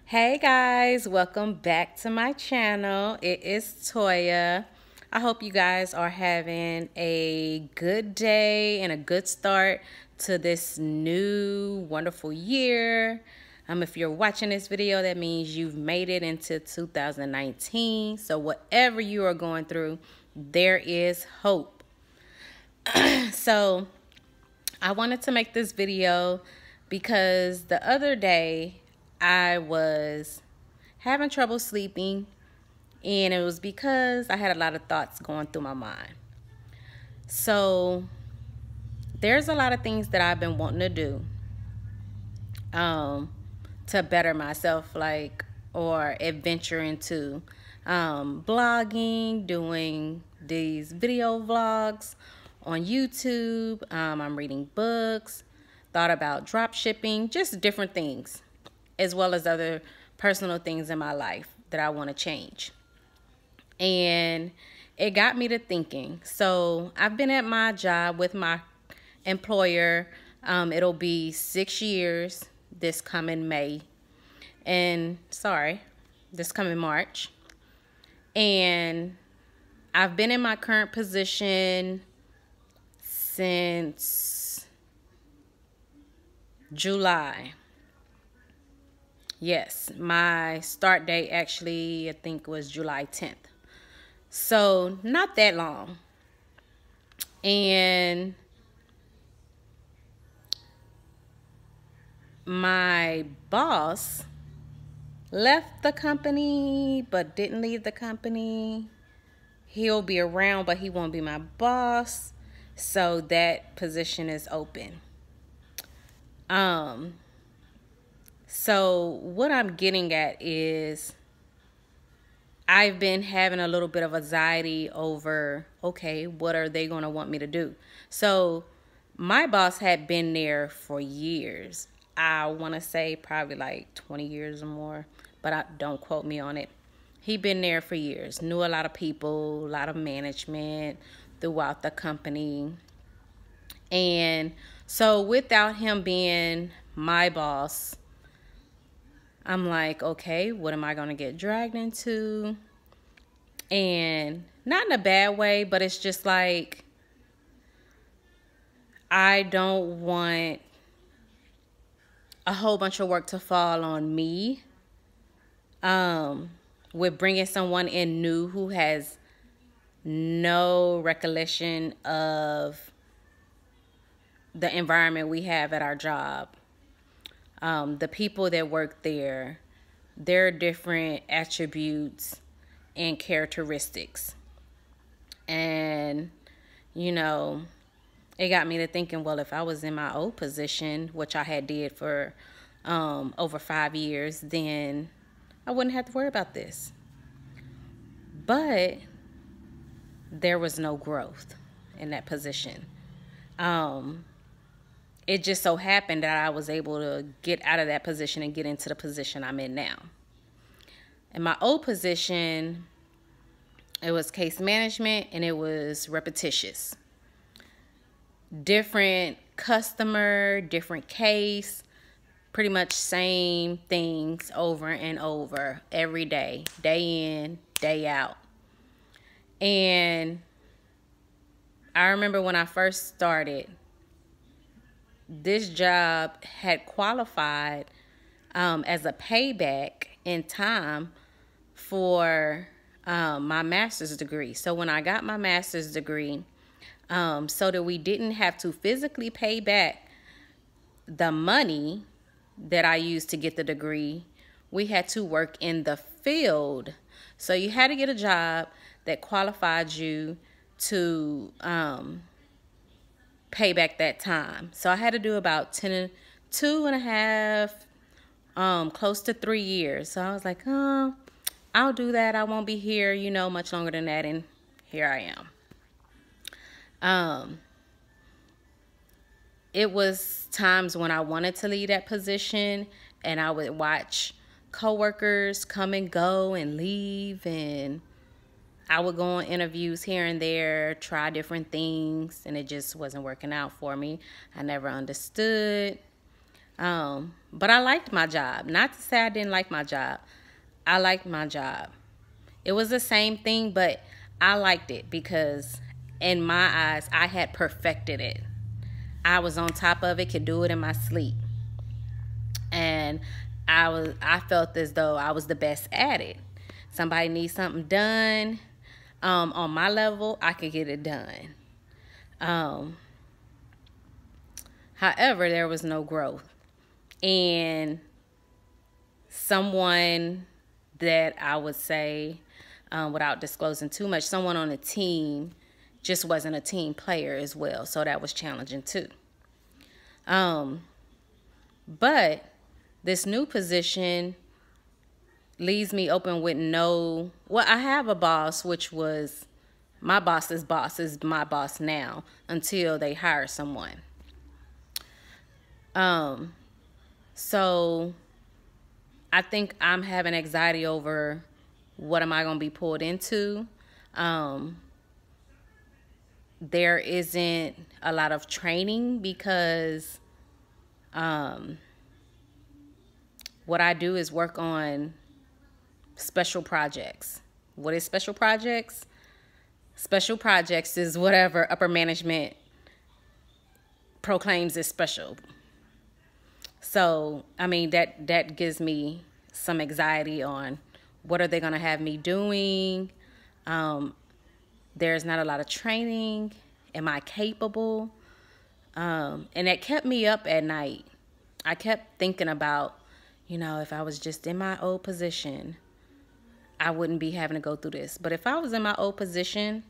Hey guys, welcome back to my channel. It is Toya. I hope you guys are having a good day and a good start to this new wonderful year. If you're watching this video, that means you've made it into 2019. So whatever you are going through, there is hope. So I wanted to make this video because the other day I was having trouble sleeping, and it was because I had a lot of thoughts going through my mind. So there's a lot of things that I've been wanting to do to better myself, or adventure into blogging, doing these video vlogs on YouTube. I'm reading books, thought about drop shipping, just different things, as well as other personal things in my life that I want to change. And it got me to thinking. So I've been at my job with my employer. It'll be 6 years this coming this coming March. And I've been in my current position since July. Yes, my start date actually, I think, was July 10th. So not that long. And my boss left the company but didn't leave the company. He'll be around, but he won't be my boss. So that position is open. So what I'm getting at is I've been having a little bit of anxiety over, okay, what are they going to want me to do? So my boss had been there for years. I want to say probably like 20 years or more, but don't quote me on it. He'd been there for years, knew a lot of people, a lot of management throughout the company. And so without him being my boss, I'm like, okay, what am I going to get dragged into? And not in a bad way, but it's just like, I don't want a whole bunch of work to fall on me with bringing someone in new who has no recollection of the environment we have at our job. The people that work there, their different attributes and characteristics. And, it got me to thinking, well, if I was in my old position, which I had did for over 5 years, then I wouldn't have to worry about this. But there was no growth in that position. It just so happened that I was able to get out of that position and get into the position I'm in now. In my old position, it was case management and it was repetitious. Different customer, different case, pretty much same things over and over every day, day in, day out. And I remember when I first started, this job had qualified as a payback in time for my master's degree. So when I got my master's degree, so that we didn't have to physically pay back the money that I used to get the degree, we had to work in the field. So you had to get a job that qualified you to pay back that time. So I had to do about 2.5, close to 3 years. So I was like, I'll do that. I won't be here, much longer than that. And here I am. It was times when I wanted to leave that position, and I would watch coworkers come and go and leave, and I would go on interviews here and there, try different things, and it just wasn't working out for me. I never understood But I liked my job. Not to say I didn't like my job. I liked my job. It was the same thing, but I liked it because in my eyes, I had perfected it. I was on top of it, could do it in my sleep. And I felt as though I was the best at it. Somebody needs something done on my level, I could get it done. However, there was no growth. And someone that I would say, without disclosing too much, someone on the team just wasn't a team player as well. So that was challenging too. But this new position leaves me open with well, I have a boss, which was my boss's boss is my boss now until they hire someone. So I think I'm having anxiety over what am I going to be pulled into. There isn't a lot of training because what I do is work on special projects. What is special projects? Special projects is whatever upper management proclaims is special. So, I mean, that gives me some anxiety on what are they going to have me doing? There's not a lot of training. Am I capable? And that kept me up at night. I kept thinking about, if I was just in my old position, I wouldn't be having to go through this. But if I was in my old position,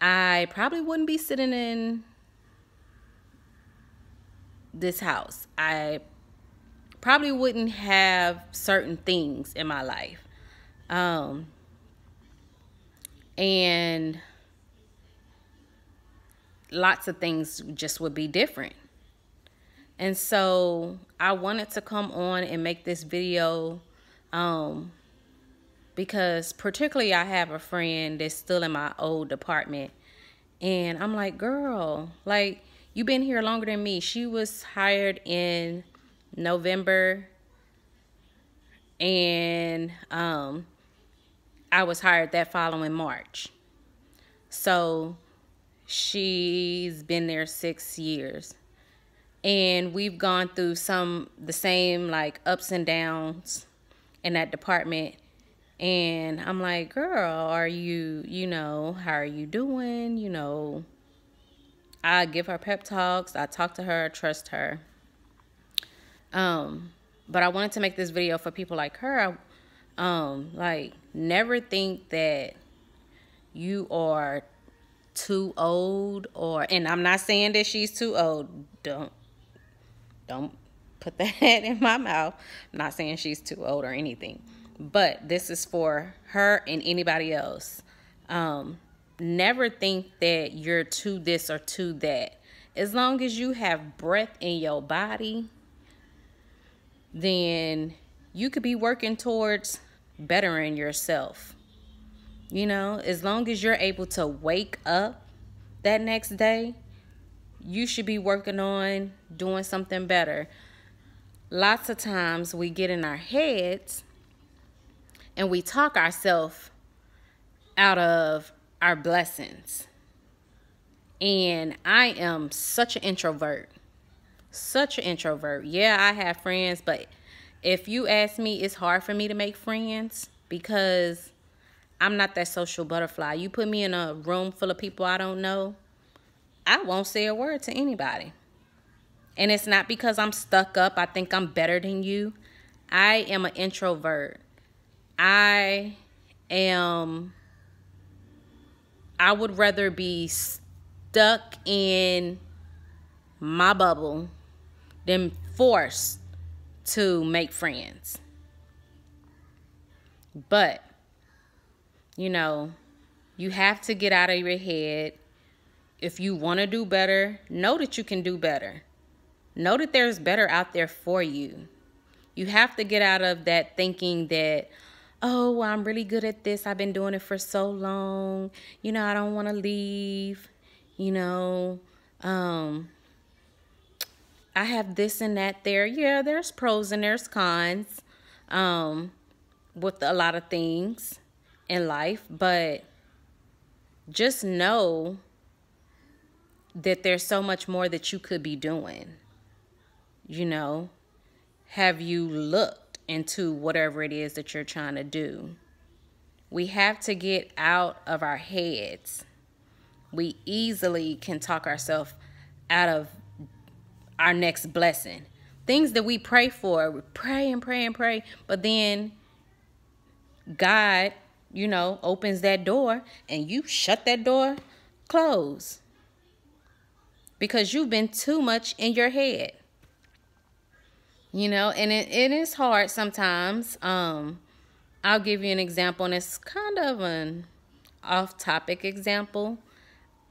I probably wouldn't be sitting in this house. I probably wouldn't have certain things in my life. And lots of things just would be different. And so I wanted to come on and make this video because particularly I have a friend that's still in my old department. And I'm like, girl, like, you've been here longer than me. She was hired in November and I was hired that following March. So she's been there 6 years. And we've gone through the same like ups and downs in that department. And I'm like, girl, are you, how are you doing? I give her pep talks. I talk to her, trust her. But I wanted to make this video for people like her. Like, never think that you are too old and I'm not saying that she's too old. Don't put that in my mouth. I'm not saying she's too old or anything. But this is for her and anybody else. Never think that you're too this or too that. As long as you have breath in your body, then you could be working towards bettering yourself. As long as you're able to wake up that next day, you should be working on doing something better. Lots of times we get in our heads and we talk ourselves out of our blessings. And I am such an introvert. Such an introvert. Yeah, I have friends, but if you ask me, it's hard for me to make friends because I'm not that social butterfly. You put me in a room full of people I don't know, I won't say a word to anybody. And it's not because I'm stuck up. I think I'm better than you. I am an introvert. I would rather be stuck in my bubble than forced to make friends. But, you have to get out of your head. If you want to do better, know that you can do better. Know that there's better out there for you. You have to get out of that thinking that, oh, I'm really good at this. I've been doing it for so long. I don't want to leave. I have this and that there. Yeah, there's pros and there's cons with a lot of things in life, but just know that there's so much more that you could be doing. You know, have you looked into whatever it is that you're trying to do? We have to get out of our heads. We easily can talk ourselves out of our next blessing. Things that we pray for, we pray and pray and pray, but then God, you know, opens that door and you shut that door, close, because you've been too much in your head. You know, and it is hard sometimes. I'll give you an example, and it's kind of an off-topic example.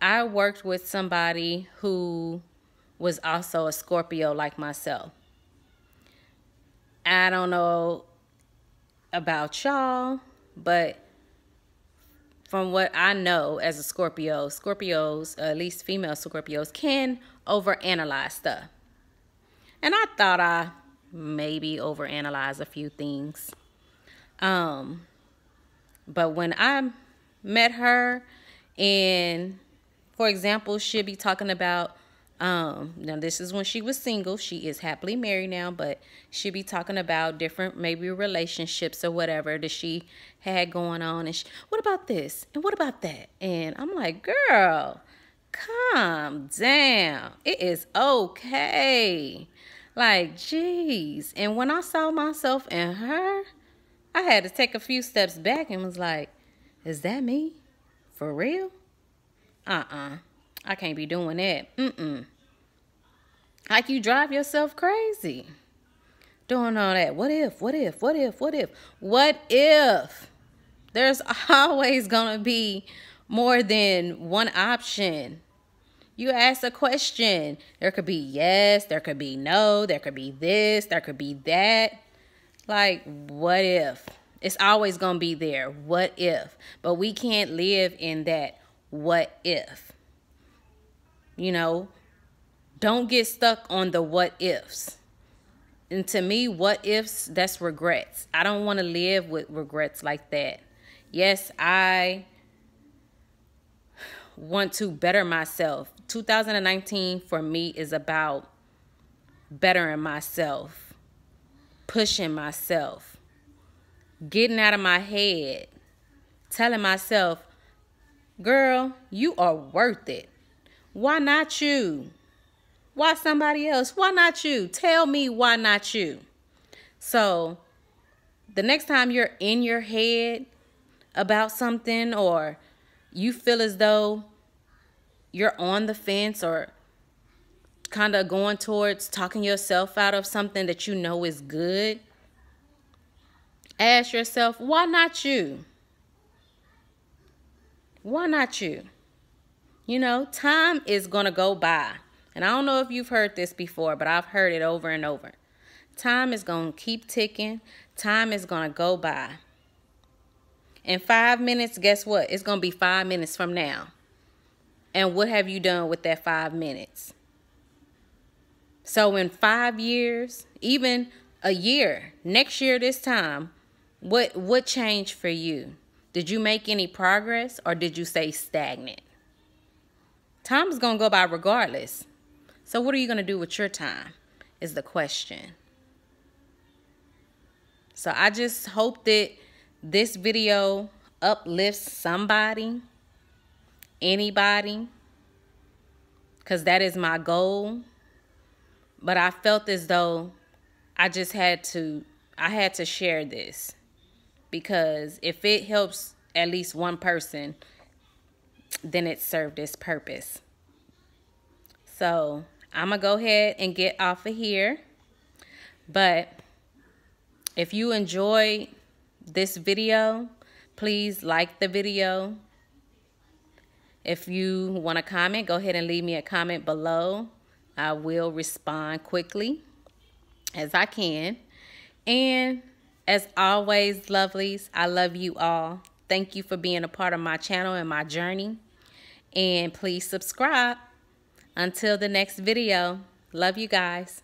I worked with somebody who was also a Scorpio like myself. I don't know about y'all, but from what I know as a Scorpio, Scorpios, at least female Scorpios, can overanalyze stuff. And I thought I maybe overanalyze a few things. But when I met her, and for example, she'll be talking about, now this is when she was single. She is happily married now, but she'll be talking about different maybe relationships or whatever that she had going on. And what about this? And what about that? And I'm like, girl, calm down. It is okay. Like, geez. And when I saw myself in her, I had to take a few steps back and was like, is that me? For real? I can't be doing that. Like, you drive yourself crazy doing all that. What if? There's always going to be more than one option. You ask a question. There could be yes, there could be no, there could be this, there could be that. Like, what if? It's always going to be there. What if? But we can't live in that what if. You know, don't get stuck on the what ifs. And to me, what ifs, that's regrets. I don't want to live with regrets like that. Yes, I want to better myself. 2019 for me is about bettering myself, pushing myself, getting out of my head, telling myself, girl, you are worth it. Why not you? Why somebody else? Why not you? Tell me why not you? So the next time you're in your head about something, or you feel as though you're on the fence or kind of going towards talking yourself out of something that you know is good, ask yourself, why not you? Why not you? You know, time is going to go by. And I don't know if you've heard this before, but I've heard it over and over. Time is going to keep ticking. Time is going to go by. In 5 minutes, guess what? It's going to be 5 minutes from now. And what have you done with that 5 minutes? So in 5 years, even a year, next year this time, what changed for you? Did you make any progress, or did you stay stagnant? Time is going to go by regardless. So what are you going to do with your time is the question. So I just hope that this video uplifts somebody, anybody, because that is my goal. But I felt as though I had to share this, because if it helps at least one person, then it served its purpose. So I'm going to go ahead and get off of here. But if you enjoyed this video, please like the video. If you want to comment, go ahead and leave me a comment below. I will respond quickly as I can. And as always, lovelies, I love you all. Thank you for being a part of my channel and my journey. And please subscribe. Until the next video, Love you guys.